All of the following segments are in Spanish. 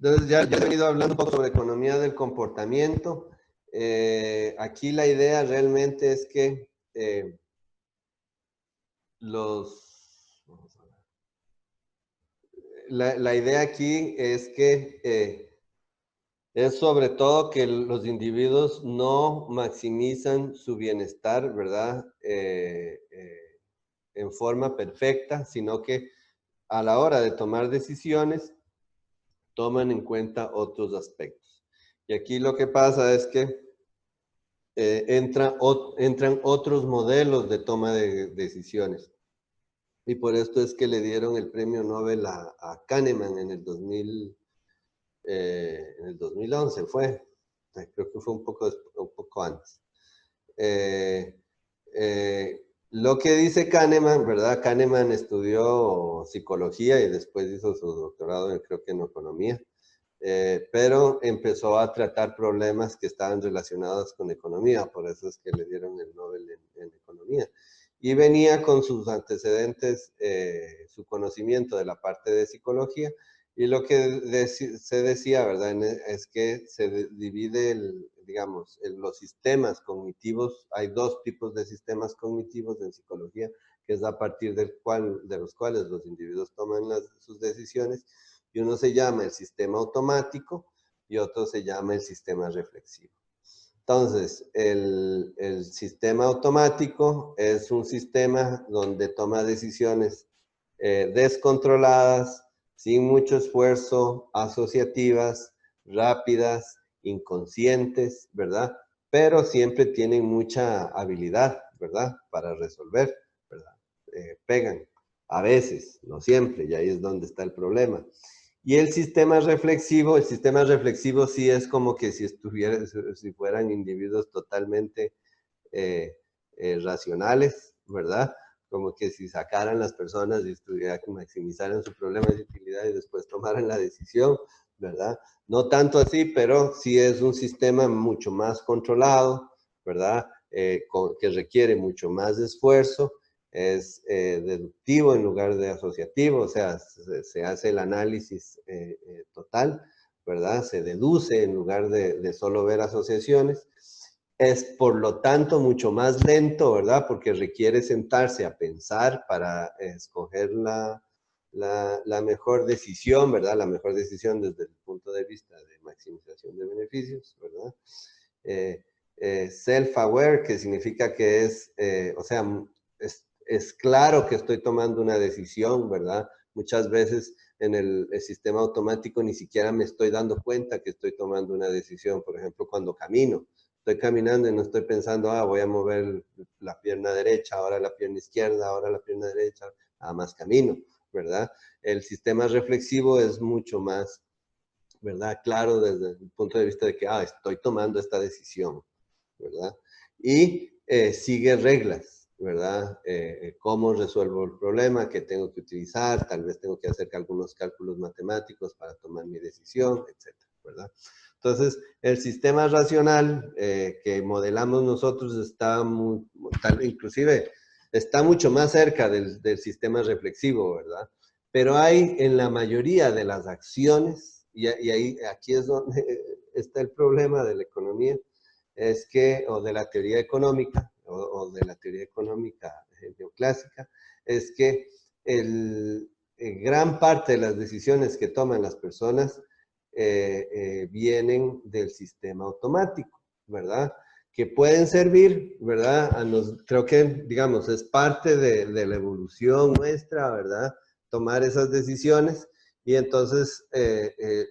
Entonces ya he venido hablando un poco sobre economía del comportamiento. Aquí la idea realmente es que la idea aquí es que es sobre todo que los individuos no maximizan su bienestar, ¿verdad? En forma perfecta, sino que a la hora de tomar decisiones, toman en cuenta otros aspectos. Y aquí lo que pasa es que entran otros modelos de toma de decisiones. Y por esto es que le dieron el premio Nobel a Kahneman en el 2011 fue. Creo que fue un poco antes. Lo que dice Kahneman, ¿verdad? Kahneman estudió psicología y después hizo su doctorado, creo que en economía. Pero empezó a tratar problemas que estaban relacionados con economía, por eso es que le dieron el Nobel en economía. Y venía con sus antecedentes, su conocimiento de la parte de psicología, y lo que se decía, ¿verdad? Es que se divide, digamos, los sistemas cognitivos. Hay dos tipos de sistemas cognitivos en psicología, que es a partir de los cuales los individuos toman sus decisiones, y uno se llama el sistema automático y otro se llama el sistema reflexivo. Entonces, el sistema automático es un sistema donde toma decisiones descontroladas, sin mucho esfuerzo, asociativas, rápidas, inconscientes, ¿verdad? Pero siempre tienen mucha habilidad, ¿verdad? Para resolver, ¿verdad? Pegan, a veces, no siempre, y ahí es donde está el problema. Y el sistema reflexivo sí es como que si fueran individuos totalmente racionales, ¿verdad? Como que si sacaran las personas y que maximizaran su problema de utilidad y después tomaran la decisión, ¿verdad? No tanto así, pero sí es un sistema mucho más controlado, ¿verdad? Que requiere mucho más esfuerzo, es deductivo en lugar de asociativo, o sea, se hace el análisis total, ¿verdad? Se deduce en lugar de solo ver asociaciones. Es por lo tanto mucho más lento, ¿verdad? Porque requiere sentarse a pensar para escoger la mejor decisión, ¿verdad? La mejor decisión desde el punto de vista de maximización de beneficios, ¿verdad? Self-aware, que significa que o sea, es claro que estoy tomando una decisión, ¿verdad? Muchas veces en el sistema automático ni siquiera me estoy dando cuenta que estoy tomando una decisión. Por ejemplo, cuando camino, estoy caminando y no estoy pensando, voy a mover la pierna derecha, ahora la pierna izquierda, ahora la pierna derecha, nada más camino, ¿verdad? El sistema reflexivo es mucho más, ¿verdad? Claro desde el punto de vista de que, estoy tomando esta decisión, ¿verdad? Y sigue reglas, ¿verdad? ¿Cómo resuelvo el problema? ¿Qué tengo que utilizar? Tal vez tengo que hacer algunos cálculos matemáticos para tomar mi decisión, etcétera, ¿verdad? Entonces, el sistema racional que modelamos nosotros inclusive está mucho más cerca del sistema reflexivo, ¿verdad? Pero hay en la mayoría de las acciones, y aquí es donde está el problema de la economía, o de la teoría económica, o de la teoría económica neoclásica, es que gran parte de las decisiones que toman las personas vienen del sistema automático, ¿verdad? Que pueden servir, ¿verdad? Creo que, digamos, es parte de la evolución nuestra, ¿verdad? Tomar esas decisiones, y entonces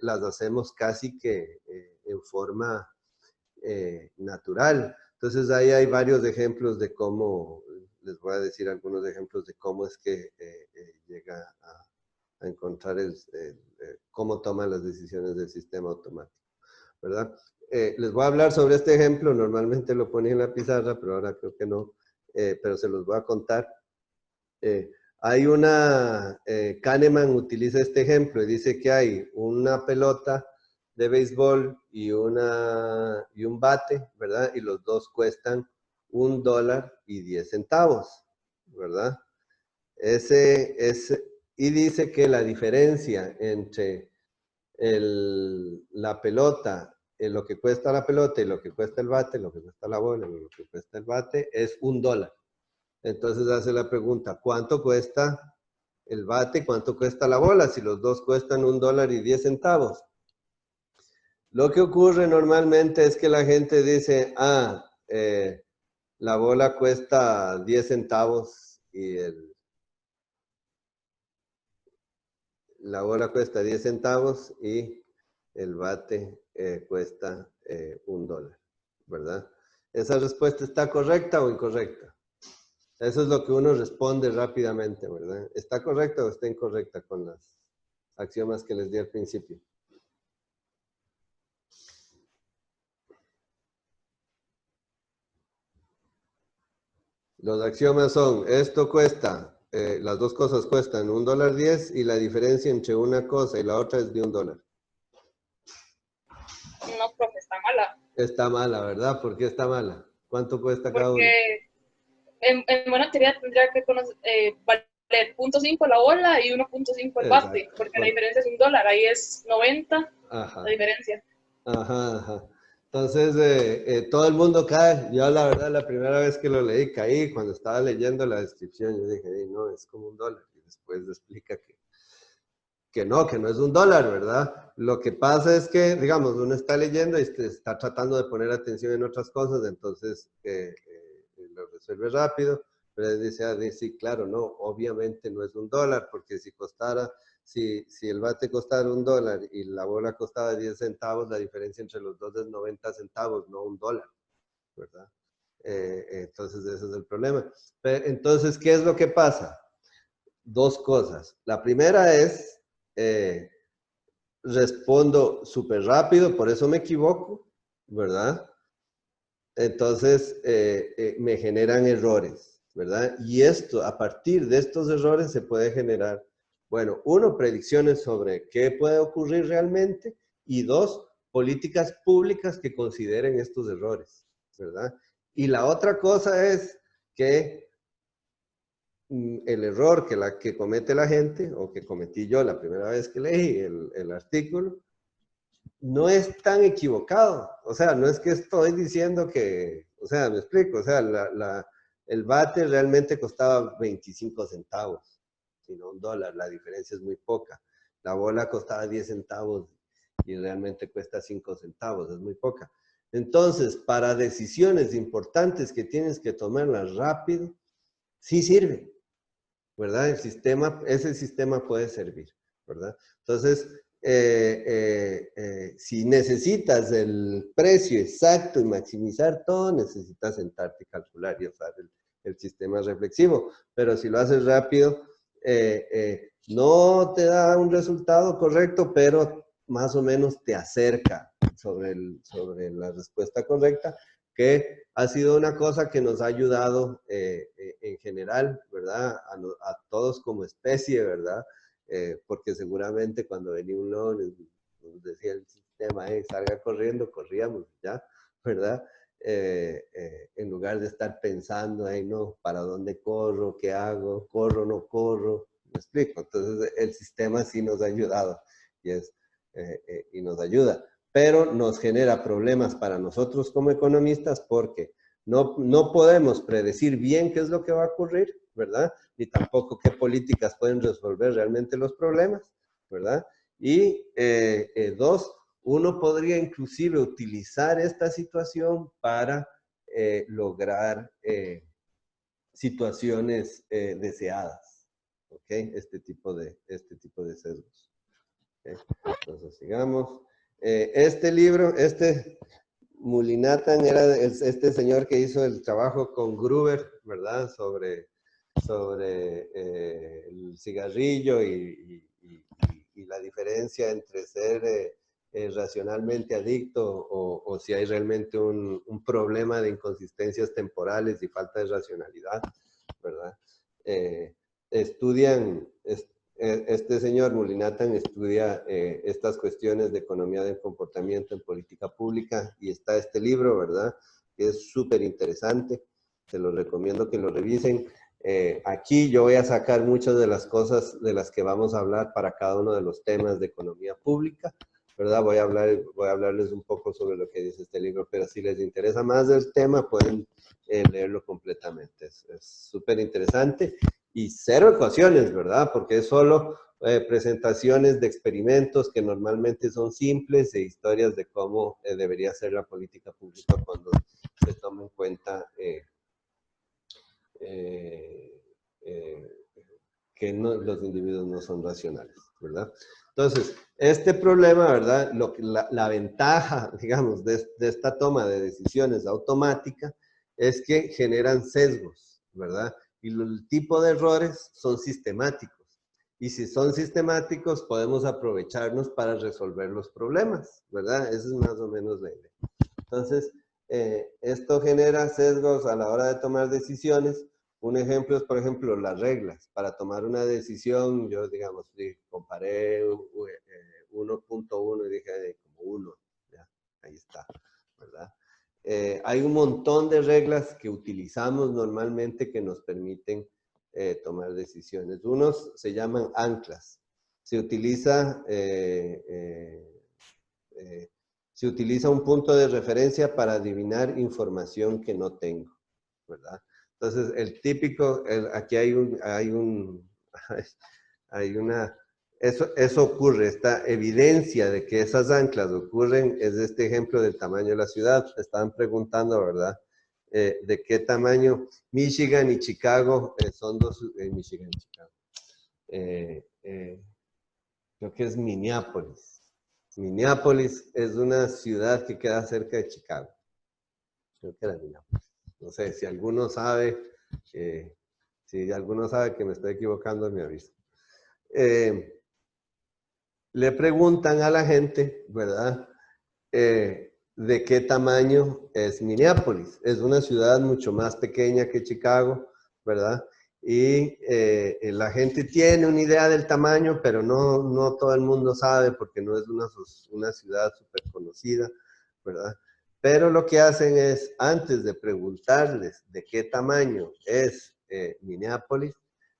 las hacemos casi que en forma natural. Entonces ahí hay varios ejemplos de cómo, les voy a decir algunos ejemplos de cómo es que llega a encontrar cómo toman las decisiones del sistema automático, ¿verdad? Les voy a hablar sobre este ejemplo, normalmente lo ponía en la pizarra, pero ahora creo que no, pero se los voy a contar. Kahneman utiliza este ejemplo y dice que hay una pelota de béisbol y un bate, ¿verdad? Y los dos cuestan $1.10, ¿verdad? Y dice que la diferencia entre la pelota, lo que cuesta la pelota y lo que cuesta el bate, lo que cuesta la bola y lo que cuesta el bate es $1. Entonces hace la pregunta, ¿cuánto cuesta el bate? ¿Cuánto cuesta la bola? Si los dos cuestan $1.10. Lo que ocurre normalmente es que la gente dice, la bola cuesta 10 centavos y la bola cuesta 10 centavos y el bate cuesta $1, ¿verdad? ¿Esa respuesta está correcta o incorrecta? Eso es lo que uno responde rápidamente, ¿verdad? ¿Está correcta o está incorrecta con las axiomas que les di al principio? Los axiomas son, esto cuesta, las dos cosas cuestan $1.10 y la diferencia entre una cosa y la otra es de $1. No, profe, está mala. Está mala, ¿verdad? ¿Por qué está mala? ¿Cuánto cuesta cada uno? Porque en buena teoría tendría que valer 0.5 la bola y 1.5 el bate, Exacto. porque la diferencia es $1, ahí es 90 Ajá. la diferencia. Ajá, ajá. Entonces, todo el mundo cae. Yo, la verdad, la primera vez que lo leí, caí. Cuando estaba leyendo la descripción, yo dije, no, es como $1. Y después explica que no es $1, ¿verdad? Lo que pasa es que, digamos, uno está leyendo y está tratando de poner atención en otras cosas, entonces lo resuelve rápido, pero dice, sí, claro, no, obviamente no es $1, porque si el bate costara $1 y la bola costaba 10 centavos, la diferencia entre los dos es 90 centavos, no $1, ¿verdad? Entonces ese es el problema. Pero, entonces, ¿qué es lo que pasa? Dos cosas. La primera es, respondo súper rápido, por eso me equivoco, ¿verdad? Entonces me generan errores, ¿verdad? Y esto, a partir de estos errores se puede generar, bueno, uno, predicciones sobre qué puede ocurrir realmente y dos, políticas públicas que consideren estos errores, ¿verdad? Y la otra cosa es que el error que comete la gente, o que cometí yo la primera vez que leí el artículo, no es tan equivocado. O sea, no es que estoy diciendo que, o sea, me explico, o sea, el bate realmente costaba 25 centavos, sino $1, la diferencia es muy poca. La bola costaba 10 centavos y realmente cuesta 5 centavos, es muy poca. Entonces, para decisiones importantes que tienes que tomarlas rápido, sí sirve, ¿verdad? Ese sistema puede servir, ¿verdad? Entonces, si necesitas el precio exacto y maximizar todo, necesitas sentarte y calcular y usar el sistema reflexivo. Pero si lo haces rápido, no te da un resultado correcto, pero más o menos te acerca sobre la respuesta correcta, que ha sido una cosa que nos ha ayudado en general, ¿verdad? A todos como especie, ¿verdad? Porque seguramente cuando venía un león, nos decía el sistema, salga corriendo, corríamos, ¿ya? ¿Verdad? En lugar de estar pensando, no, ¿para dónde corro? ¿Qué hago? ¿Corro? ¿No corro? ¿Me explico? Entonces el sistema sí nos ha ayudado y nos ayuda, pero nos genera problemas para nosotros como economistas porque no podemos predecir bien qué es lo que va a ocurrir, ¿verdad? Ni tampoco qué políticas pueden resolver realmente los problemas, ¿verdad? Y dos, uno podría inclusive utilizar esta situación para lograr situaciones deseadas, ¿ok? Este tipo de sesgos. ¿Okay? Entonces, sigamos. Este libro, Mulinatan era este señor que hizo el trabajo con Gruber, ¿verdad? Sobre el cigarrillo y la diferencia entre ser racionalmente adicto o si hay realmente un problema de inconsistencias temporales y falta de racionalidad, ¿verdad? Estudian, este señor Mulinatan estudia estas cuestiones de economía del comportamiento en política pública y está este libro, ¿verdad? Que es súper interesante, se los recomiendo que lo revisen. Aquí yo voy a sacar muchas de las cosas de las que vamos a hablar para cada uno de los temas de economía pública, ¿verdad? Voy a hablarles un poco sobre lo que dice este libro, pero si les interesa más del tema, pueden leerlo completamente. Es súper interesante y cero ecuaciones, ¿verdad? Porque es solo presentaciones de experimentos que normalmente son simples e historias de cómo debería ser la política pública cuando se toma en cuenta que no, los individuos no son racionales, ¿verdad? Entonces, este problema, ¿verdad? La ventaja, digamos, de esta toma de decisiones automática es que generan sesgos, ¿verdad? Y el tipo de errores son sistemáticos. Y si son sistemáticos, podemos aprovecharnos para resolver los problemas, ¿verdad? Esa es más o menos la idea. Entonces, esto genera sesgos a la hora de tomar decisiones. Un ejemplo es, por ejemplo, las reglas. Para tomar una decisión, yo, digamos, comparé 1.1 y dije como 1, ya, ahí está, ¿verdad? Hay un montón de reglas que utilizamos normalmente que nos permiten tomar decisiones. Unos se llaman anclas. Se utiliza un punto de referencia para adivinar información que no tengo, ¿verdad? Entonces, el típico, aquí hay eso ocurre, esta evidencia de que esas anclas ocurren es este ejemplo del tamaño de la ciudad. Estaban preguntando, ¿verdad? De qué tamaño Michigan y Chicago son dos, Michigan y Chicago. Creo que es Minneapolis. Minneapolis es una ciudad que queda cerca de Chicago. Creo que era Minneapolis. No sé, si alguno sabe que me estoy equivocando, me avisa. Le preguntan a la gente, ¿verdad? De qué tamaño es Minneapolis. Es una ciudad mucho más pequeña que Chicago, ¿verdad? Y la gente tiene una idea del tamaño, pero no todo el mundo sabe porque no es una ciudad súper conocida, ¿verdad? Pero lo que hacen es, antes de preguntarles de qué tamaño es Minneapolis,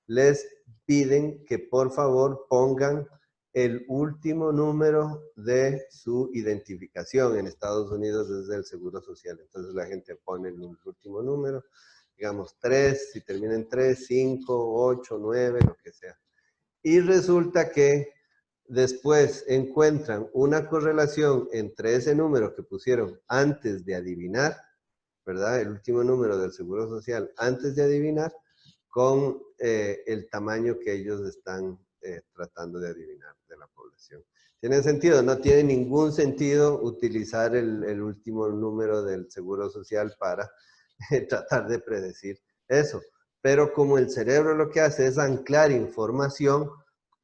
les piden que por favor pongan el último número de su identificación. En Estados Unidos es del Seguro Social. Entonces la gente pone el último número, digamos 3, si termina en 3, 5, 8, 9, lo que sea. Y resulta que después encuentran una correlación entre ese número que pusieron antes de adivinar, ¿verdad? El último número del Seguro Social antes de adivinar, con el tamaño que ellos están tratando de adivinar de la población. ¿Tiene sentido? No tiene ningún sentido utilizar el último número del Seguro Social para tratar de predecir eso. Pero como el cerebro lo que hace es anclar información,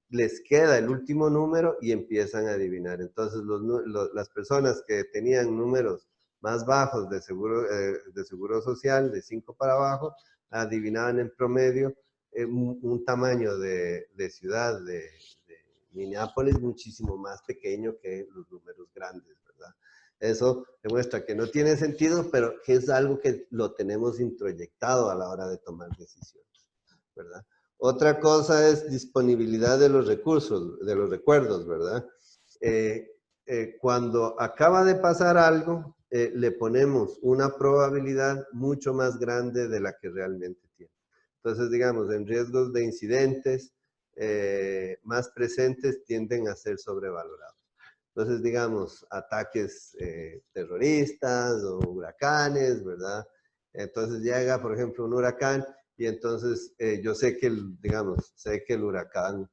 les queda el último número y empiezan a adivinar. Entonces, las personas que tenían números más bajos de seguro social, de 5 para abajo, adivinaban en promedio un tamaño de ciudad de Minneapolis muchísimo más pequeño que los números grandes, ¿verdad? Eso demuestra que no tiene sentido, pero que es algo que lo tenemos introyectado a la hora de tomar decisiones, ¿verdad? Otra cosa es disponibilidad de los recursos, de los recuerdos, ¿verdad? Cuando acaba de pasar algo, le ponemos una probabilidad mucho más grande de la que realmente tiene. Entonces, digamos, en riesgos de incidentes más presentes tienden a ser sobrevalorados. Entonces, digamos, ataques terroristas o huracanes, ¿verdad? Entonces llega, por ejemplo, un huracán y entonces yo sé que, sé que el huracán,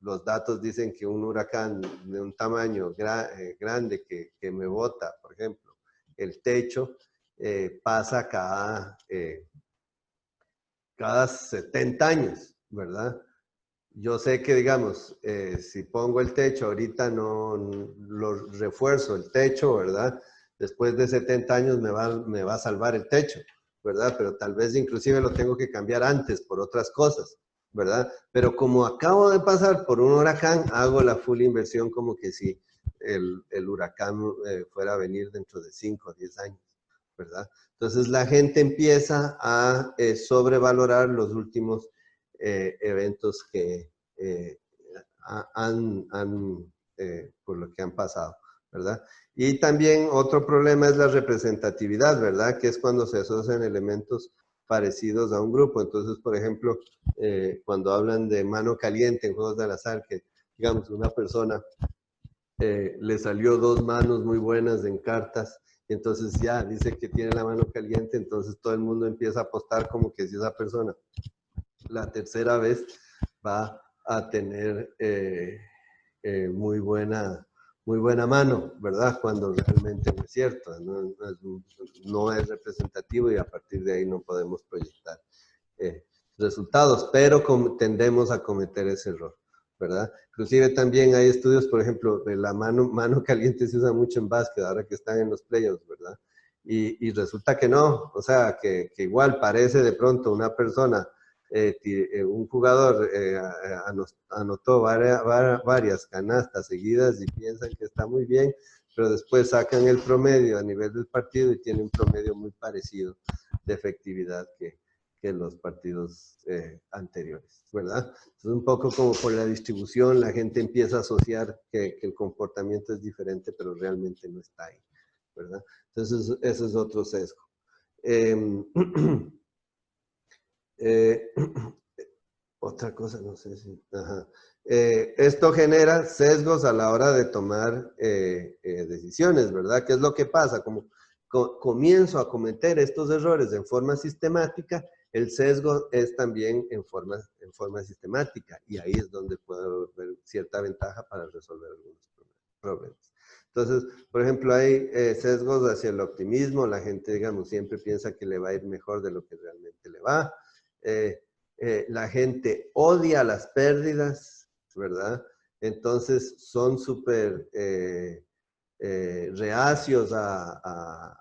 los datos dicen que un huracán de un tamaño grande que me bota, por ejemplo, el techo, pasa cada 70 años, ¿verdad? Yo sé que, digamos, si pongo el techo, ahorita no lo refuerzo el techo, ¿verdad? Después de 70 años me va a salvar el techo, ¿verdad? Pero tal vez inclusive lo tengo que cambiar antes por otras cosas, ¿verdad? Pero como acabo de pasar por un huracán, hago la full inversión como que si el huracán fuera a venir dentro de 5 o 10 años, ¿verdad? Entonces la gente empieza a sobrevalorar los últimos eventos que por lo que han pasado, ¿verdad? Y también otro problema es la representatividad, ¿verdad? Que es cuando se asocian elementos parecidos a un grupo. Entonces, por ejemplo, cuando hablan de mano caliente en juegos del azar, que digamos una persona le salió 2 manos muy buenas en cartas, y entonces ya dice que tiene la mano caliente, entonces todo el mundo empieza a apostar como que si esa persona la tercera vez va a tener muy buena mano, ¿verdad? Cuando realmente no es cierto, no es representativo y a partir de ahí no podemos proyectar resultados, pero tendemos a cometer ese error, ¿verdad? Inclusive también hay estudios, por ejemplo, de la mano caliente se usa mucho en básquet, ahora que están en los playoffs, ¿verdad? Y resulta que no, o sea, que igual parece de pronto una persona, un jugador anotó varias canastas seguidas y piensan que está muy bien, pero después sacan el promedio a nivel del partido y tiene un promedio muy parecido de efectividad que los partidos anteriores, ¿verdad? Entonces, un poco como por la distribución, la gente empieza a asociar que el comportamiento es diferente, pero realmente no está ahí, ¿verdad? Entonces, ese es otro sesgo. Otra cosa, no sé si... Ajá. Esto genera sesgos a la hora de tomar decisiones, ¿verdad? ¿Qué es lo que pasa? Como comienzo a cometer estos errores en forma sistemática, el sesgo es también en forma sistemática, y ahí es donde puedo ver cierta ventaja para resolver algunos problemas. Entonces, por ejemplo, hay sesgos hacia el optimismo, la gente, digamos, siempre piensa que le va a ir mejor de lo que realmente le va. La gente odia las pérdidas, ¿verdad? Entonces son súper reacios a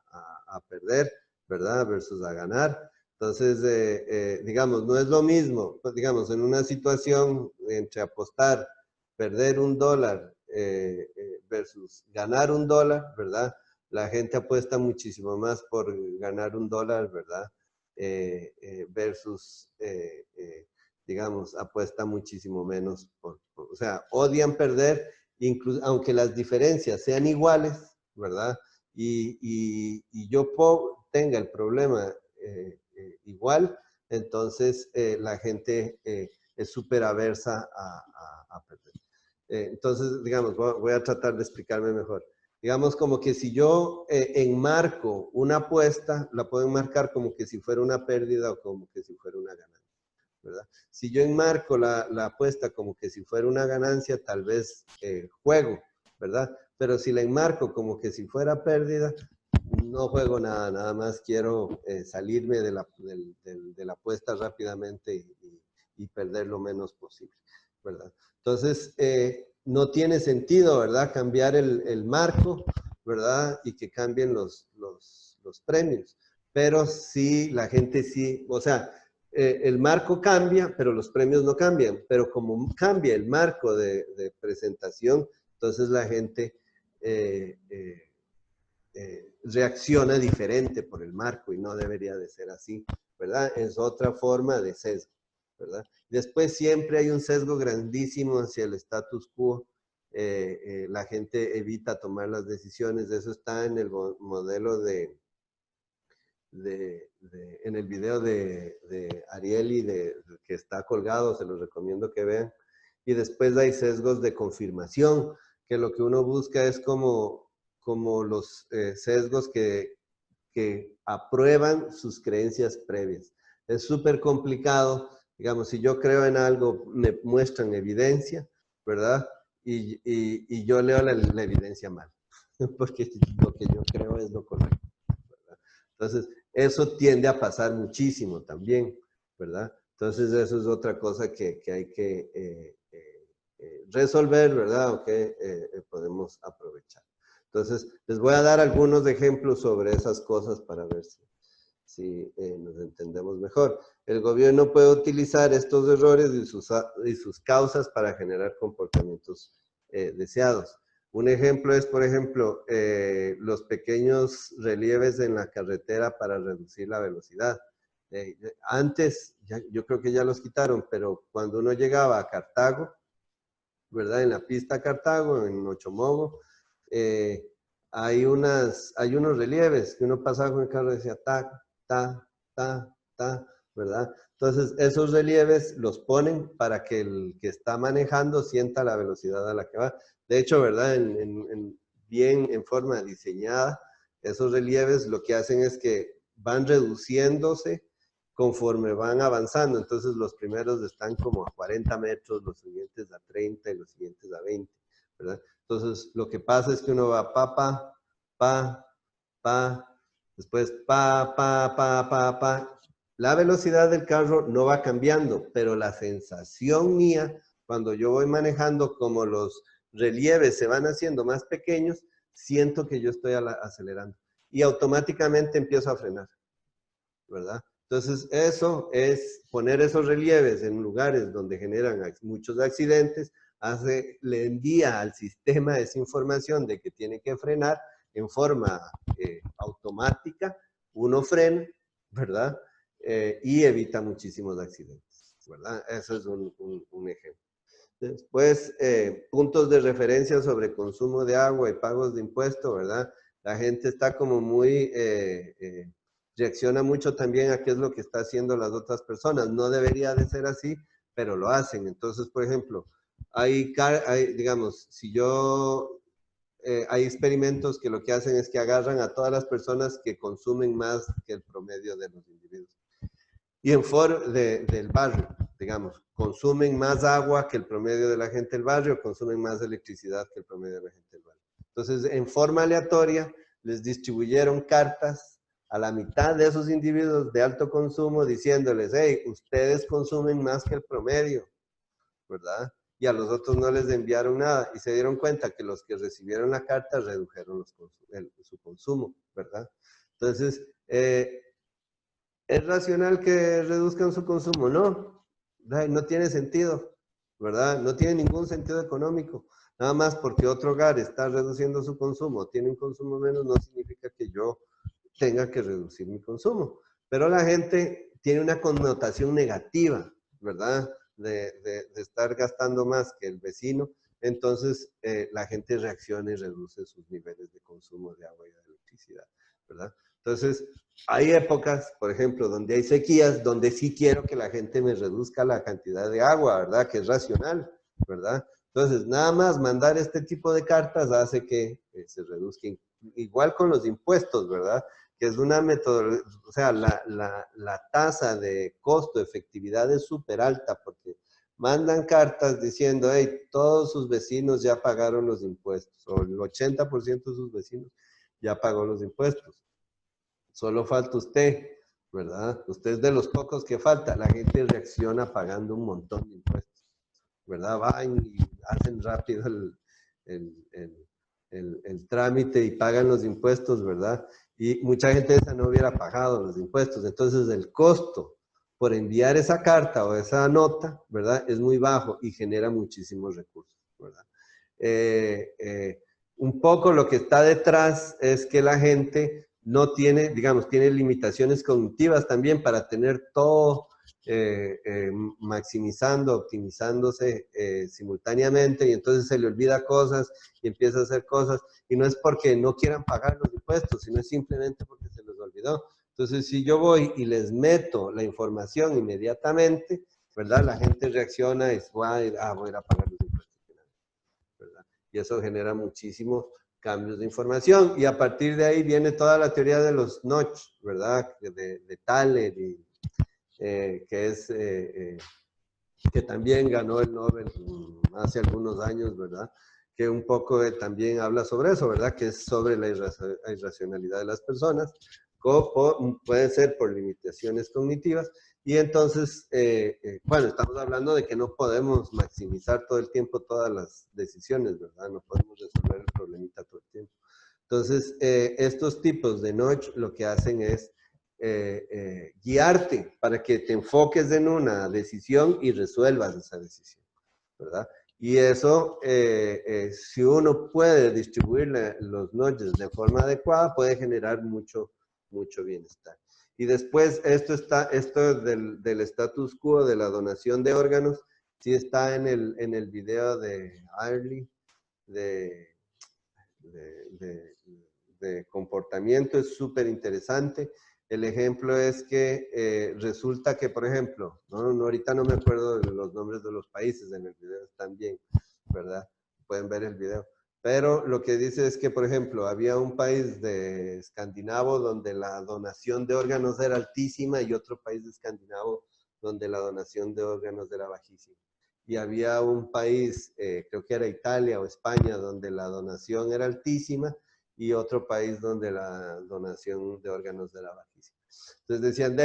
perder, ¿verdad? Versus a ganar. Entonces, digamos, no es lo mismo, pues, digamos, en una situación entre apostar, perder $1 versus ganar $1, ¿verdad? La gente apuesta muchísimo más por ganar $1, ¿verdad? Versus, digamos, apuesta muchísimo menos o sea, odian perder, incluso, aunque las diferencias sean iguales, ¿verdad? Y yo tenga el problema igual, entonces la gente es súper aversa a perder. Entonces, digamos, voy a tratar de explicarme mejor. Digamos como que si yo enmarco una apuesta, la puedo enmarcar como que si fuera una pérdida o como que si fuera una ganancia, ¿verdad? Si yo enmarco la apuesta como que si fuera una ganancia, tal vez juego, ¿verdad? Pero si la enmarco como que si fuera pérdida, no juego nada, nada más quiero salirme de la apuesta rápidamente y perder lo menos posible, ¿verdad? Entonces, no tiene sentido, ¿verdad? Cambiar el marco, ¿verdad? Y que cambien los premios. Pero sí, la gente sí, o sea, el marco cambia, pero los premios no cambian. Pero como cambia el marco de presentación, entonces la gente reacciona diferente por el marco y no debería de ser así, ¿verdad? Es otra forma de sesgo, ¿verdad? Después siempre hay un sesgo grandísimo hacia el status quo. La gente evita tomar las decisiones. Eso está en el modelo en el video de Ariely, que está colgado, se los recomiendo que vean. Y después hay sesgos de confirmación, que lo que uno busca es como los sesgos que aprueban sus creencias previas. Es súper complicado. Digamos, si yo creo en algo, me muestran evidencia, ¿verdad? Y yo leo la evidencia mal, porque lo que yo creo es lo correcto, ¿verdad? Entonces, eso tiende a pasar muchísimo también, ¿verdad? Entonces, eso es otra cosa que hay que resolver, ¿verdad? O que podemos aprovechar. Entonces, les voy a dar algunos ejemplos sobre esas cosas para ver si nos entendemos mejor. El gobierno puede utilizar estos errores y sus causas para generar comportamientos deseados. Un ejemplo es, por ejemplo, los pequeños relieves en la carretera para reducir la velocidad. Antes, yo creo que ya los quitaron, pero cuando uno llegaba a Cartago, ¿verdad? En la pista Cartago, en Ochomogo, hay unos relieves que uno pasaba con el carro y decía ta, ta, ta, ta, ¿verdad? Entonces, esos relieves los ponen para que el que está manejando sienta la velocidad a la que va. De hecho, ¿verdad? Bien en forma diseñada, esos relieves lo que hacen es que van reduciéndose conforme van avanzando. Entonces, los primeros están como a 40 metros, los siguientes a 30 y los siguientes a 20, ¿verdad? Entonces, lo que pasa es que uno va pa, después pa. La velocidad del carro no va cambiando, pero la sensación mía, cuando yo voy manejando, como los relieves se van haciendo más pequeños, siento que yo estoy acelerando y automáticamente empiezo a frenar, ¿verdad? Entonces, eso es poner esos relieves en lugares donde generan muchos accidentes, le envía al sistema esa información de que tiene que frenar en forma automática, uno frena, ¿verdad? Y evita muchísimos accidentes, ¿verdad? Eso es un ejemplo. Después, puntos de referencia sobre consumo de agua y pagos de impuestos, ¿verdad? La gente está como muy, reacciona mucho también a qué es lo que está haciendo las otras personas. No debería de ser así, pero lo hacen. Entonces, por ejemplo, digamos, hay experimentos que lo que hacen es que agarran a todas las personas que consumen más que el promedio de los individuos. Y del barrio, digamos, consumen más agua que el promedio de la gente del barrio, consumen más electricidad que el promedio de la gente del barrio. Entonces, en forma aleatoria, les distribuyeron cartas a la mitad de esos individuos de alto consumo diciéndoles, hey, ustedes consumen más que el promedio, ¿verdad? Y a los otros no les enviaron nada y se dieron cuenta que los que recibieron la carta redujeron su consumo, ¿verdad? Entonces, ¿es racional que reduzcan su consumo? No, no tiene sentido, ¿verdad? No tiene ningún sentido económico. Nada más porque otro hogar está reduciendo su consumo, tiene un consumo menos, no significa que yo tenga que reducir mi consumo. Pero la gente tiene una connotación negativa, ¿verdad? De estar gastando más que el vecino. Entonces, la gente reacciona y reduce sus niveles de consumo de agua y de electricidad, ¿verdad? Entonces, hay épocas, por ejemplo, donde hay sequías, donde sí quiero que la gente me reduzca la cantidad de agua, ¿verdad? Que es racional, ¿verdad? Entonces, nada más mandar este tipo de cartas hace que se reduzcan. Igual con los impuestos, ¿verdad? Que es una metodología, o sea, la tasa de costo-efectividad es súper alta porque mandan cartas diciendo, hey, todos sus vecinos ya pagaron los impuestos, o el 80% de sus vecinos ya pagó los impuestos. Solo falta usted, ¿verdad? Usted es de los pocos que falta. La gente reacciona pagando un montón de impuestos, ¿verdad? Van y hacen rápido el trámite y pagan los impuestos, ¿verdad? Y mucha gente esa no hubiera pagado los impuestos. Entonces, el costo por enviar esa carta o esa nota, ¿verdad? Es muy bajo y genera muchísimos recursos, ¿verdad? Un poco lo que está detrás es que la gente no tiene, digamos, tiene limitaciones cognitivas también para tener todo maximizando, optimizándose simultáneamente y entonces se le olvida cosas y empieza a hacer cosas y no es porque no quieran pagar los impuestos, sino es simplemente porque se les olvidó. Entonces, si yo voy y les meto la información inmediatamente, ¿verdad? La gente reacciona y dice, voy a ir a pagar los impuestos, ¿verdad? Y eso genera muchísimos cambios de información y a partir de ahí viene toda la teoría de los notch, ¿verdad? De Thaler y que también ganó el Nobel hace algunos años, ¿verdad? Que un poco también habla sobre eso, ¿verdad? Que es sobre la irracionalidad de las personas, puede ser por limitaciones cognitivas, y entonces, bueno, estamos hablando de que no podemos maximizar todo el tiempo todas las decisiones, ¿verdad? No podemos resolver el problemita todo el tiempo. Entonces, estos tipos de notch lo que hacen es guiarte para que te enfoques en una decisión y resuelvas esa decisión, ¿verdad? Y eso, si uno puede distribuir los nudges de forma adecuada, puede generar mucho bienestar. Y después, esto del status quo de la donación de órganos, sí está en el video de Arlie, de comportamiento, es súper interesante. El ejemplo es que resulta que, por ejemplo, ahorita no me acuerdo de los nombres de los países, en el video están bien, ¿verdad? Pueden ver el video. Pero lo que dice es que, por ejemplo, había un país de escandinavo donde la donación de órganos era altísima y otro país de escandinavo donde la donación de órganos era bajísima. Y había un país, creo que era Italia o España, donde la donación era altísima y otro país donde la donación de órganos era bajísima. Entonces decían,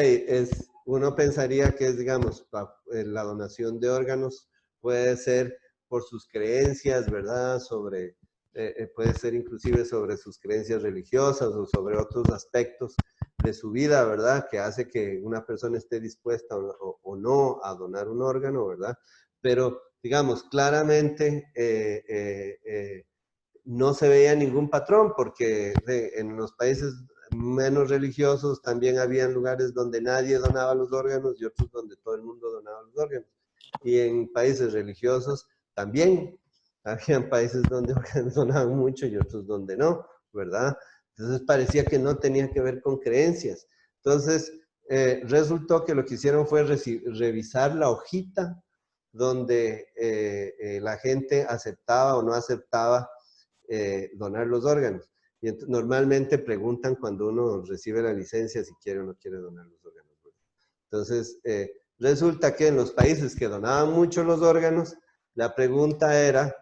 uno pensaría que es, digamos, la donación de órganos puede ser por sus creencias, ¿verdad? Puede ser inclusive sobre sus creencias religiosas o sobre otros aspectos de su vida, ¿verdad? Que hace que una persona esté dispuesta o no a donar un órgano, ¿verdad? Pero, digamos, claramente no se veía ningún patrón porque en los países menos religiosos también había lugares donde nadie donaba los órganos y otros donde todo el mundo donaba los órganos. Y en países religiosos también habían países donde donaban mucho y otros donde no, ¿verdad? Entonces parecía que no tenía que ver con creencias. Entonces resultó que lo que hicieron fue revisar la hojita donde la gente aceptaba o no aceptaba donar los órganos. Y normalmente preguntan cuando uno recibe la licencia si quiere o no quiere donar los órganos. Entonces, resulta que en los países que donaban mucho los órganos, la pregunta era,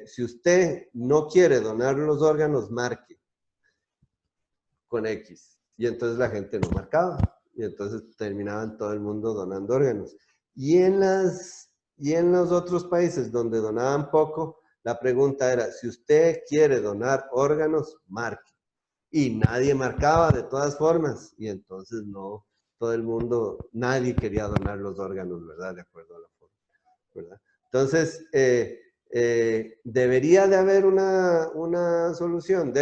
si usted no quiere donar los órganos, marque con X. Y entonces la gente no marcaba. Y entonces terminaban todo el mundo donando órganos. Y en los otros países donde donaban poco, la pregunta era, si usted quiere donar órganos, marque. Y nadie marcaba de todas formas. Y entonces no, todo el mundo, nadie quería donar los órganos, ¿verdad? De acuerdo a la forma, ¿verdad? Entonces, debería de haber una solución.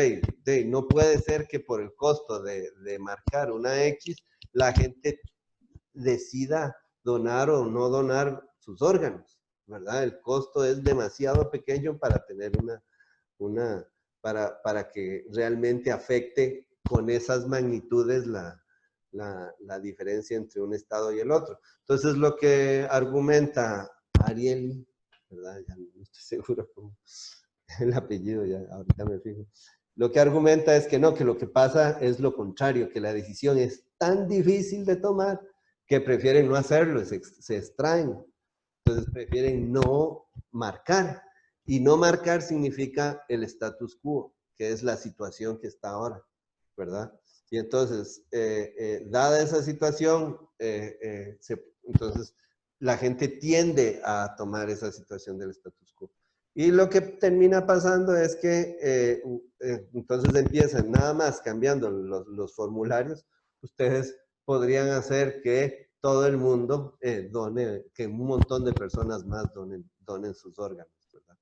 No puede ser que por el costo de marcar una X, la gente decida donar o no donar sus órganos, ¿verdad? El costo es demasiado pequeño para tener para que realmente afecte con esas magnitudes la diferencia entre un estado y el otro. Entonces, lo que argumenta Ariel, ¿verdad? Ya no estoy seguro cómo el apellido, ya ahorita me fijo. Lo que argumenta es que no, que lo que pasa es lo contrario, que la decisión es tan difícil de tomar que prefieren no hacerlo, se extraen. Entonces prefieren no marcar. Y no marcar significa el status quo, que es la situación que está ahora, ¿verdad? Y entonces, dada esa situación, entonces la gente tiende a tomar esa situación del status quo. Y lo que termina pasando es que entonces empiezan nada más cambiando los formularios, ustedes podrían hacer que todo el mundo done, que un montón de personas más donen sus órganos, ¿verdad?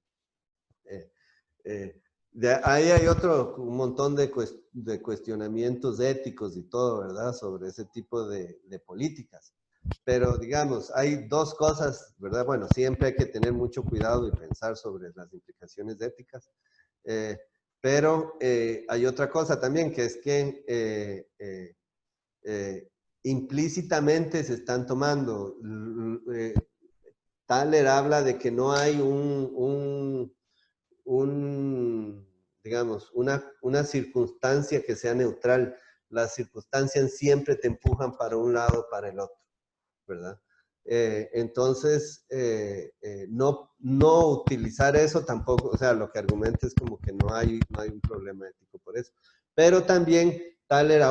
Ahí hay un montón de cuestionamientos éticos y todo, ¿verdad? Sobre ese tipo de políticas. Pero, digamos, hay dos cosas, ¿verdad? Bueno, siempre hay que tener mucho cuidado y pensar sobre las implicaciones éticas. Pero hay otra cosa también, que es que implícitamente se están tomando. Thaler habla de que no hay digamos, una circunstancia que sea neutral. Las circunstancias siempre te empujan para un lado o para el otro, ¿verdad? Entonces, no utilizar eso tampoco, o sea, lo que argumenta es como que no hay un problema ético por eso. Pero también Thaler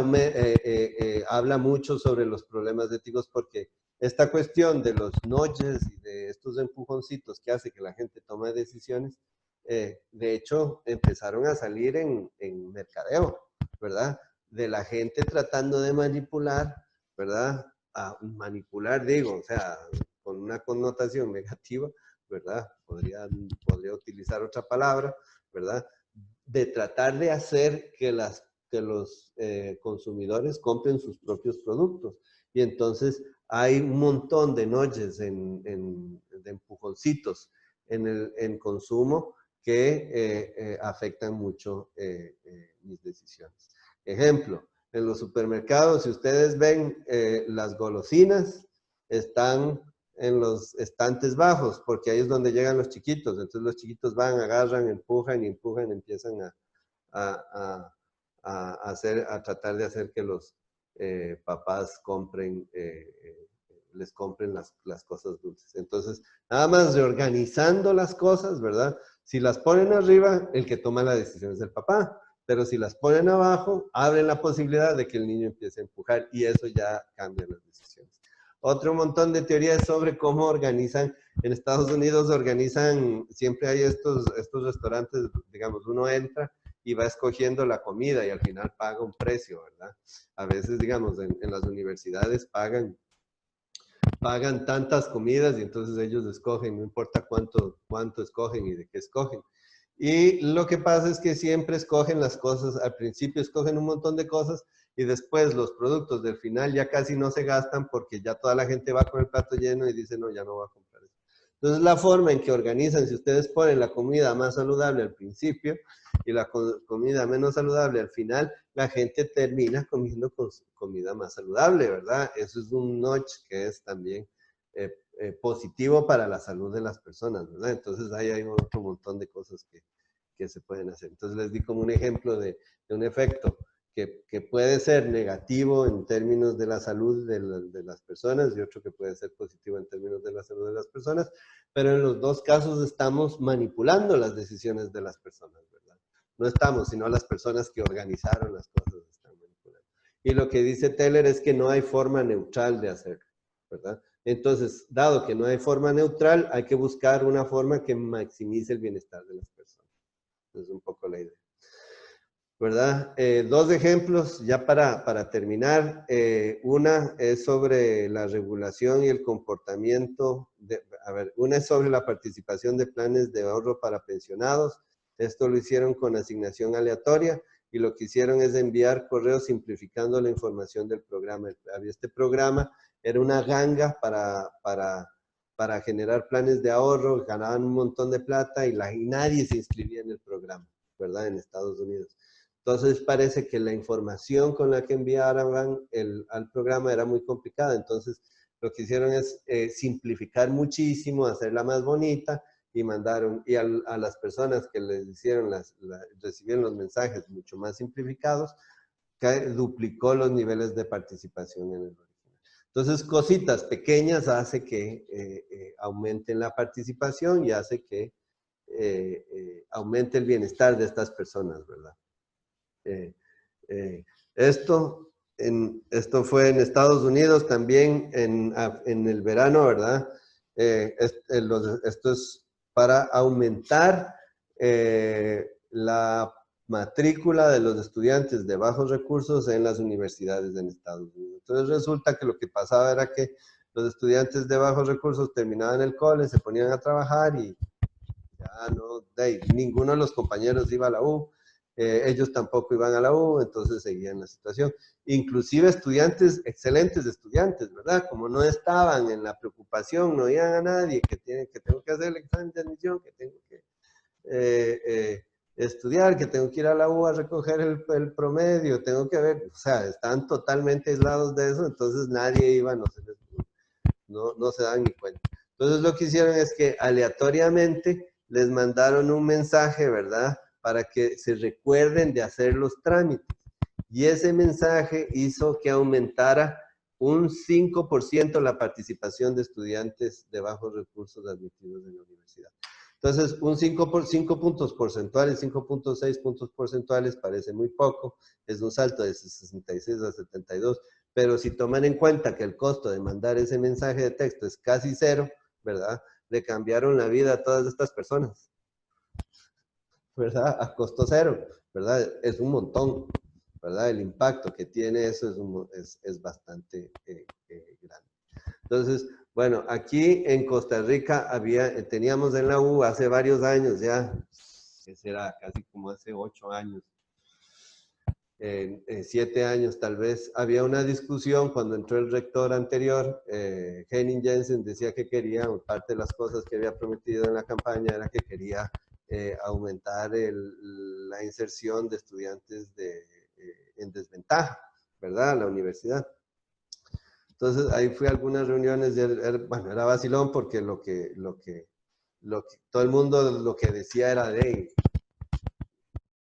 habla mucho sobre los problemas éticos porque esta cuestión de los nudges y de estos empujoncitos que hace que la gente tome decisiones, de hecho, empezaron a salir en mercadeo, ¿verdad? De la gente tratando de manipular, ¿verdad? A manipular, digo, o sea, con una connotación negativa, ¿verdad? Podría utilizar otra palabra, ¿verdad? De tratar de hacer que los consumidores compren sus propios productos. Y entonces hay un montón de nudges, de empujoncitos en consumo que afectan mucho mis decisiones. Ejemplo, en los supermercados, si ustedes ven, las golosinas están en los estantes bajos, porque ahí es donde llegan los chiquitos. Entonces los chiquitos van, agarran, empujan y empujan, empiezan a tratar de hacer que los papás compren, les compren las cosas dulces. Entonces, nada más reorganizando las cosas, ¿verdad? Si las ponen arriba, el que toma la decisión es el papá, pero si las ponen abajo, abren la posibilidad de que el niño empiece a empujar y eso ya cambia las decisiones. Otro montón de teorías sobre cómo organizan. En Estados Unidos organizan, siempre hay estos restaurantes, digamos, uno entra y va escogiendo la comida y al final paga un precio, ¿verdad? A veces, digamos, en las universidades pagan tantas comidas y entonces ellos escogen, no importa cuánto escogen y de qué escogen. Y lo que pasa es que siempre escogen las cosas, al principio escogen un montón de cosas y después los productos del final ya casi no se gastan porque ya toda la gente va con el plato lleno y dice, no, ya no voy a comprar eso. Entonces la forma en que organizan, si ustedes ponen la comida más saludable al principio y la comida menos saludable al final, la gente termina comiendo con comida más saludable, ¿verdad? Eso es un notch que es también positivo para la salud de las personas, ¿verdad? Entonces ahí hay otro montón de cosas que se pueden hacer. Entonces les di como un ejemplo de un efecto que puede ser negativo en términos de la salud de las personas y otro que puede ser positivo en términos de la salud de las personas, pero en los dos casos estamos manipulando las decisiones de las personas, ¿verdad? No estamos, sino las personas que organizaron las cosas están manipulando. Y lo que dice Teller es que no hay forma neutral de hacerlo, ¿verdad? Entonces, dado que no hay forma neutral, hay que buscar una forma que maximice el bienestar de las personas. Es un poco la idea, ¿verdad? Dos ejemplos ya para terminar. Una es sobre la regulación y el comportamiento. Una es sobre la participación de planes de ahorro para pensionados. Esto lo hicieron con asignación aleatoria y lo que hicieron es enviar correos simplificando la información del programa. Este programa era una ganga para generar planes de ahorro, ganaban un montón de plata y nadie se inscribía en el programa, ¿verdad? En Estados Unidos. Entonces parece que la información con la que enviaban al programa era muy complicada. Entonces lo que hicieron es simplificar muchísimo, hacerla más bonita y mandaron, y a las personas que les hicieron recibieron los mensajes mucho más simplificados, que duplicó los niveles de participación en el original. Entonces cositas pequeñas hace que aumenten la participación y hace que aumente el bienestar de estas personas, ¿verdad? Esto fue en Estados Unidos también en el verano, ¿verdad? Esto es para aumentar la matrícula de los estudiantes de bajos recursos en las universidades en Estados Unidos. Entonces resulta que lo que pasaba era que los estudiantes de bajos recursos terminaban el cole, se ponían a trabajar y ya no, ninguno de los compañeros iba a la U. Ellos tampoco iban a la U, entonces seguían la situación. Inclusive estudiantes, excelentes estudiantes, ¿verdad? Como no estaban en la preocupación, no oían a nadie, que tengo que hacer el examen de admisión, que tengo que estudiar, que tengo que ir a la U a recoger el promedio, tengo que ver, o sea, están totalmente aislados de eso, entonces nadie iba, no se dan ni cuenta. Entonces lo que hicieron es que aleatoriamente les mandaron un mensaje, ¿verdad? Para que se recuerden de hacer los trámites. Y ese mensaje hizo que aumentara un 5% la participación de estudiantes de bajos recursos admitidos en la universidad. Entonces, 5 puntos porcentuales, 5.6 puntos porcentuales parece muy poco, es un salto de 66 a 72, pero si toman en cuenta que el costo de mandar ese mensaje de texto es casi cero, ¿verdad? Le cambiaron la vida a todas estas personas, ¿verdad? A costo cero, ¿verdad? Es un montón, ¿verdad? El impacto que tiene eso es bastante grande. Entonces, Bueno, aquí en Costa Rica teníamos en la U hace varios años ya, que será casi como hace 8 años, 7 años tal vez, había una discusión cuando entró el rector anterior, Henning Jensen decía que quería, parte de las cosas que había prometido en la campaña era que quería aumentar la inserción de estudiantes en desventaja, ¿verdad? A la universidad. Entonces ahí fui a algunas reuniones, bueno, era vacilón porque todo el mundo lo que decía era de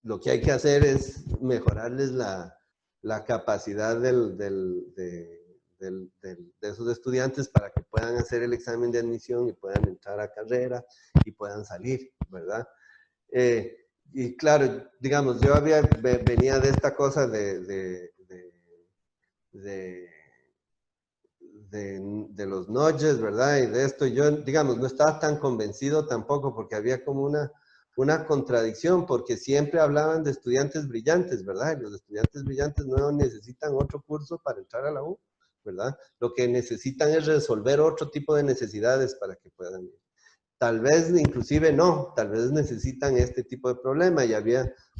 lo que hay que hacer es mejorarles la capacidad de esos estudiantes para que puedan hacer el examen de admisión y puedan entrar a carrera y puedan salir, ¿verdad? Y claro, digamos, yo venía de esta cosa de los nudges, ¿verdad? Y de esto yo, digamos, no estaba tan convencido tampoco porque había como una contradicción, porque siempre hablaban de estudiantes brillantes, ¿verdad? Y los estudiantes brillantes no necesitan otro curso para entrar a la U, ¿verdad? Lo que necesitan es resolver otro tipo de necesidades para que puedan ir. Tal vez inclusive no, tal vez necesitan este tipo de problema. Y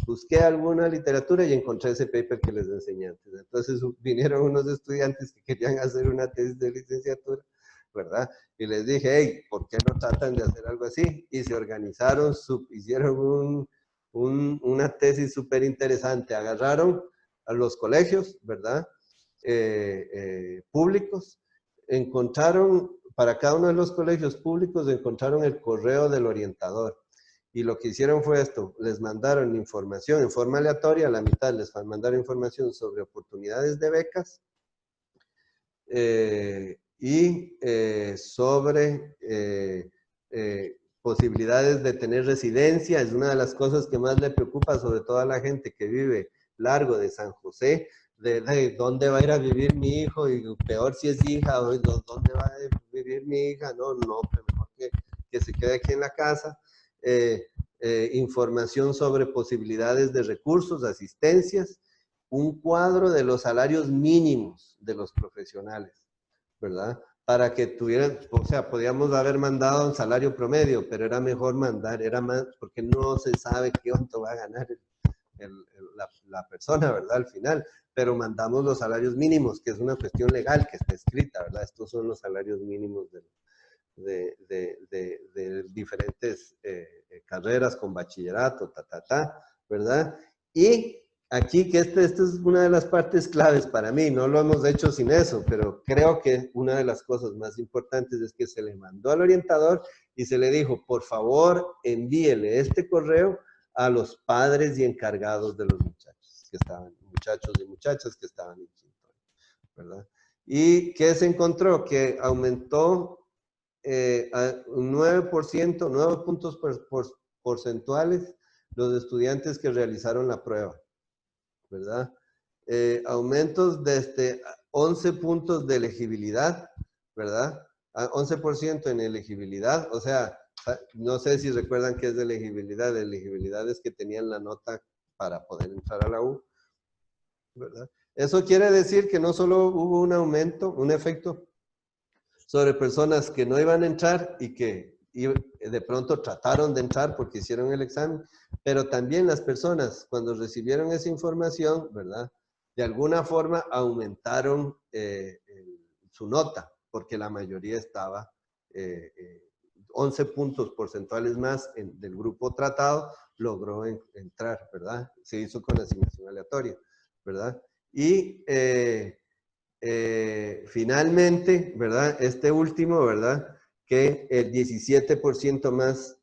busqué alguna literatura y encontré ese paper que les enseñé antes. Entonces vinieron unos estudiantes que querían hacer una tesis de licenciatura, ¿verdad? Y les dije, hey, ¿por qué no tratan de hacer algo así? Y se organizaron, hicieron una tesis súper interesante. Agarraron a los colegios, ¿verdad? Públicos, encontraron, para cada uno de los colegios públicos, encontraron el correo del orientador. Y lo que hicieron fue esto, les mandaron información en forma aleatoria, a la mitad les mandaron información sobre oportunidades de becas y sobre posibilidades de tener residencia. Es una de las cosas que más le preocupa, sobre todo a la gente que vive largo de San José, de dónde va a ir a vivir mi hijo, y peor si es hija, o dónde va a vivir mi hija, no, mejor que se quede aquí en la casa. Información sobre posibilidades de recursos, asistencias, un cuadro de los salarios mínimos de los profesionales, ¿verdad? Para que tuvieran, o sea, podíamos haber mandado un salario promedio, pero era mejor mandar, era más, porque no se sabe cuánto va a ganar la persona, ¿verdad? Al final, pero mandamos los salarios mínimos, que es una cuestión legal que está escrita, ¿verdad? Estos son los salarios mínimos de diferentes carreras con bachillerato, ¿verdad? Y aquí, que esta es una de las partes claves para mí, no lo hemos hecho sin eso, pero creo que una de las cosas más importantes es que se le mandó al orientador y se le dijo, por favor, envíele este correo a los padres y encargados de los muchachos y muchachas que estaban en quinto, ¿verdad? ¿Y qué se encontró? Que aumentó un 9%, 9 puntos porcentuales los estudiantes que realizaron la prueba, ¿verdad? Aumentos desde 11 puntos de elegibilidad, ¿verdad? 11% en elegibilidad, o sea, no sé si recuerdan qué es de elegibilidad. Elegibilidad es que tenían la nota para poder entrar a la U, ¿verdad? Eso quiere decir que no solo hubo un aumento, un efecto sobre personas que no iban a entrar y que de pronto trataron de entrar porque hicieron el examen, pero también las personas cuando recibieron esa información, ¿verdad? De alguna forma aumentaron su nota, porque la mayoría estaba 11 puntos porcentuales más del grupo tratado, logró entrar, ¿verdad? Se hizo con asignación aleatoria, ¿verdad? Y finalmente, ¿verdad? Este último, ¿verdad? Que el 17% más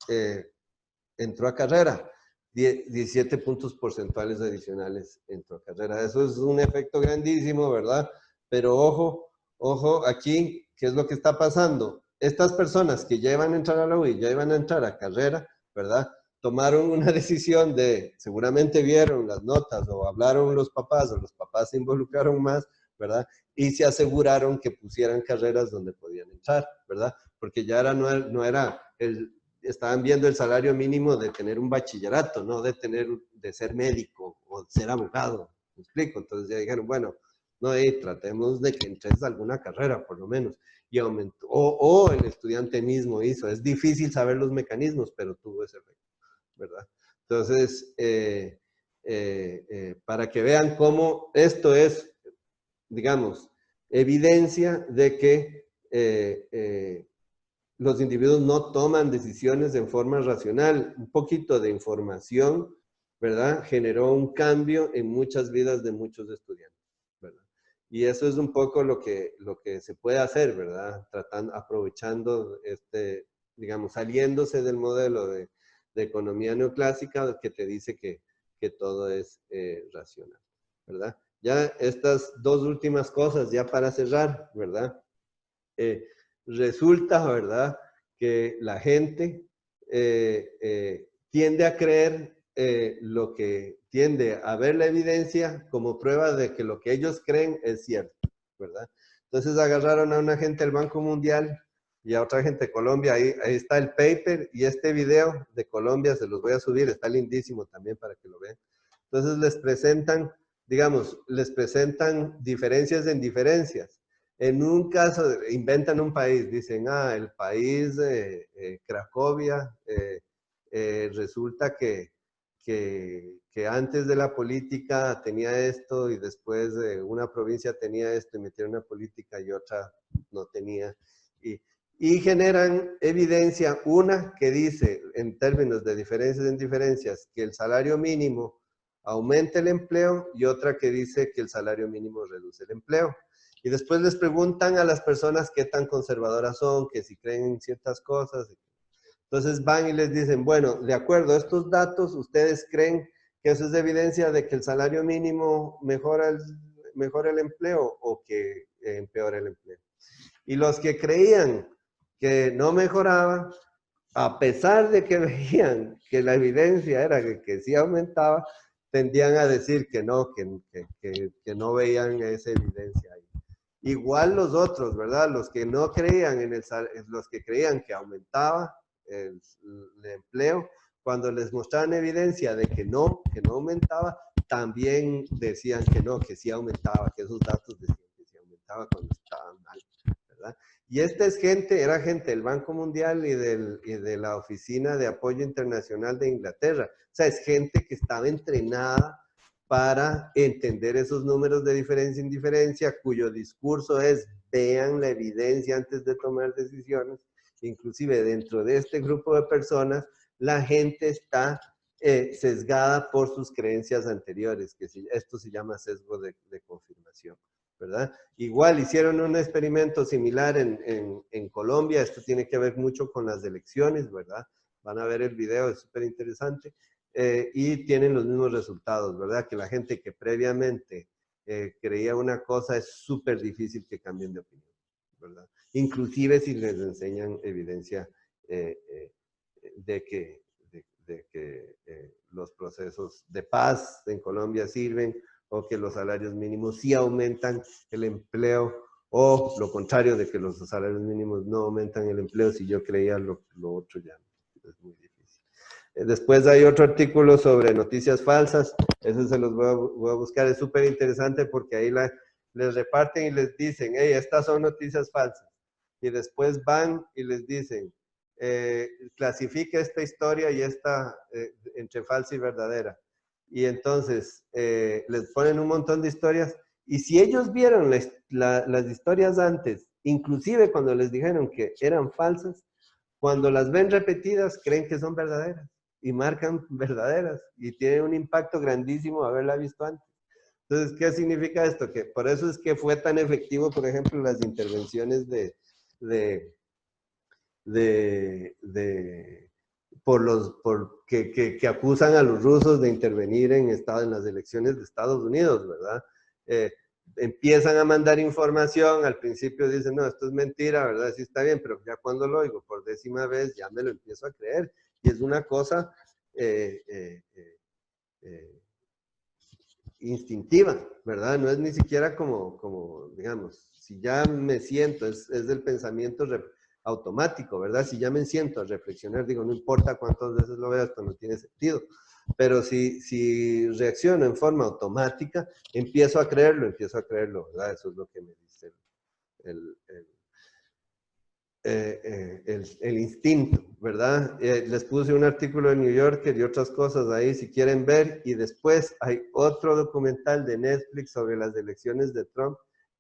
entró a carrera. 17 puntos porcentuales adicionales entró a carrera. Eso es un efecto grandísimo, ¿verdad? Pero ojo aquí, ¿qué es lo que está pasando? Estas personas que ya iban a entrar a la UI, ya iban a entrar a carrera, ¿verdad? Tomaron una decisión seguramente vieron las notas o hablaron los papás, o los papás se involucraron más, ¿verdad? Y se aseguraron que pusieran carreras donde podían entrar, ¿verdad? Porque ya no era estaban viendo el salario mínimo de tener un bachillerato, no de ser médico o de ser abogado, ¿me explico? Entonces ya dijeron, bueno, no, tratemos de que entres a alguna carrera, por lo menos. y aumentó, o el estudiante mismo hizo. Es difícil saber los mecanismos, pero tuvo ese efecto, ¿verdad? Entonces, para que vean cómo esto es, digamos, evidencia de que los individuos no toman decisiones en forma racional. Un poquito de información, ¿verdad? Generó un cambio en muchas vidas de muchos estudiantes, ¿verdad? Y eso es un poco lo que se puede hacer, ¿verdad? Aprovechando, digamos, saliéndose del modelo de economía neoclásica que te dice que todo es racional, ¿verdad? Ya estas dos últimas cosas, ya para cerrar, ¿verdad? Resulta, ¿verdad?, que la gente tiende a creer lo que tiende a ver la evidencia como prueba de que lo que ellos creen es cierto, ¿verdad? Entonces agarraron a una gente del Banco Mundial y a otra gente de Colombia, ahí está el paper y este video de Colombia, se los voy a subir, está lindísimo también para que lo vean. Entonces les presentan, digamos, les presentan diferencias en diferencias. En un caso, inventan un país, dicen, el país de Cracovia, resulta que antes de la política tenía esto y después una provincia tenía esto y metieron una política y otra no tenía. Y generan evidencia, una que dice, en términos de diferencias en diferencias, que el salario mínimo aumenta el empleo y otra que dice que el salario mínimo reduce el empleo. Y después les preguntan a las personas qué tan conservadoras son, que si creen en ciertas cosas. Entonces van y les dicen, bueno, de acuerdo a estos datos, ¿ustedes creen que eso es evidencia de que el salario mínimo mejora el empleo o que empeora el empleo? Y los que creían que no mejoraba, a pesar de que veían que la evidencia era que sí aumentaba, tendían a decir que no, que no veían esa evidencia ahí. Igual los otros, ¿verdad? Los que no creían los que creían que aumentaba el empleo, cuando les mostraban evidencia de que no aumentaba, también decían que no, que sí aumentaba, que esos datos decían que sí aumentaba cuando estaban mal, ¿verdad? Y esta era gente del Banco Mundial y de la Oficina de Apoyo Internacional de Inglaterra. O sea, es gente que estaba entrenada para entender esos números de diferencia en diferencia, cuyo discurso es, vean la evidencia antes de tomar decisiones. Inclusive dentro de este grupo de personas, la gente está sesgada por sus creencias anteriores, que esto se llama sesgo de confirmación, ¿verdad? Igual hicieron un experimento similar en Colombia, esto tiene que ver mucho con las elecciones, ¿verdad? Van a ver el video, es súper interesante. Y tienen los mismos resultados, ¿verdad? Que la gente que previamente creía una cosa es súper difícil que cambien de opinión, ¿verdad? Inclusive si les enseñan evidencia de que los procesos de paz en Colombia sirven o que los salarios mínimos sí aumentan el empleo o lo contrario de que los salarios mínimos no aumentan el empleo. Si yo creía lo otro ya es muy difícil. Después hay otro artículo sobre noticias falsas, eso se los voy a buscar, es súper interesante porque ahí les reparten y les dicen, hey, estas son noticias falsas. Y después van y les dicen, clasifica esta historia y esta entre falsa y verdadera. Y entonces les ponen un montón de historias y si ellos vieron las historias antes, inclusive cuando les dijeron que eran falsas, cuando las ven repetidas creen que son verdaderas y marcan verdaderas y tiene un impacto grandísimo haberla visto antes. Entonces, ¿qué significa esto? Que por eso es que fue tan efectivo, por ejemplo, las intervenciones que acusan a los rusos de intervenir en las elecciones de Estados Unidos, ¿verdad? Empiezan a mandar información, al principio dicen, no, esto es mentira, ¿verdad? Sí está bien, pero ya cuando lo oigo por 10ª vez, ya me lo empiezo a creer. Y es una cosa instintiva, ¿verdad? No es ni siquiera como digamos, si ya me siento, es del pensamiento automático, ¿verdad? Si ya me siento a reflexionar, digo, no importa cuántas veces lo vea, esto no tiene sentido. Pero si reacciono en forma automática, empiezo a creerlo, ¿verdad? Eso es lo que me dice el instinto, ¿verdad? Les puse un artículo de New Yorker y otras cosas ahí si quieren ver, y después hay otro documental de Netflix sobre las elecciones de Trump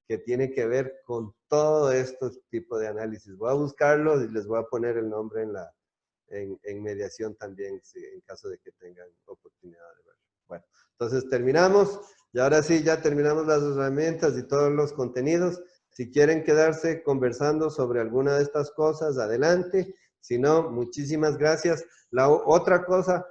que tiene que ver con todo este tipo de análisis. Voy a buscarlo y les voy a poner el nombre en mediación también, si, en caso de que tengan oportunidad de verlo. Bueno, entonces terminamos, y ahora sí, ya terminamos las herramientas y todos los contenidos. Si quieren quedarse conversando sobre alguna de estas cosas, adelante. Si no, muchísimas gracias. La otra cosa,